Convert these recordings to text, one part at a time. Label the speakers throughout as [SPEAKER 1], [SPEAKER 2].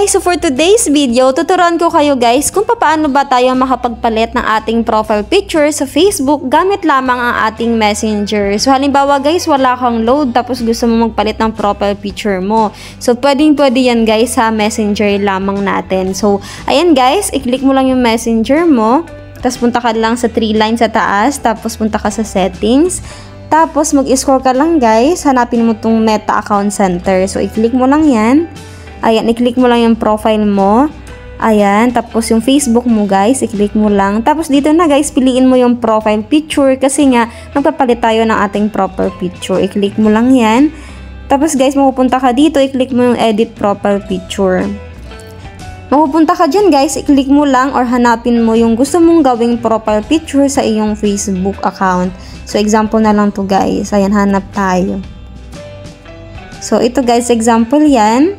[SPEAKER 1] guys, so for today's video, tuturuan ko kayo guys kung paano ba tayo makapagpalit ng ating profile picture sa Facebook gamit lamang ang ating Messenger. So halimbawa guys, wala kang load tapos gusto mo magpalit ng profile picture mo. So pwede yan guys sa Messenger lamang natin. So ayan guys, i-click mo lang yung Messenger mo. Tapos punta ka lang sa 3 lines sa taas, tapos punta ka sa settings. Tapos mag-scroll ka lang guys, hanapin mo tong Meta Account Center. So i-click mo lang yan. Ayan, i-click mo lang yung profile mo. Ayan, tapos yung Facebook mo guys, i-click mo lang. Tapos dito na guys, piliin mo yung profile picture kasi nga magpapalit tayo ng ating profile picture. I-click mo lang yan. Tapos guys, mapupunta ka dito, i-click mo yung edit profile picture. Mapupunta ka dyan guys, i-click mo lang or hanapin mo yung gusto mong gawing profile picture sa iyong Facebook account. So example na lang to guys. Ayan, hanap tayo. So ito guys, example yan.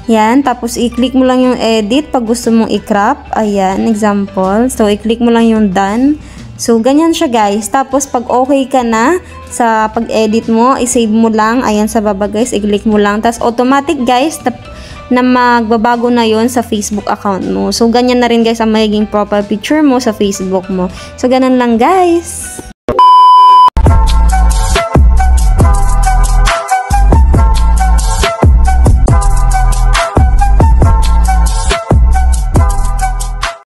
[SPEAKER 1] Yan, tapos i-click mo lang yung edit pag gusto mong i-crop. Ayan, example. So, i-click mo lang yung done. So, ganyan siya guys. Tapos, pag okay ka na sa pag-edit mo, i-save mo lang. Ayan, sa baba guys, i-click mo lang. Tapos, automatic guys, na magbabago na yon sa Facebook account mo. So, ganyan na rin guys ang magiging profile picture mo sa Facebook mo. So, ganun lang guys.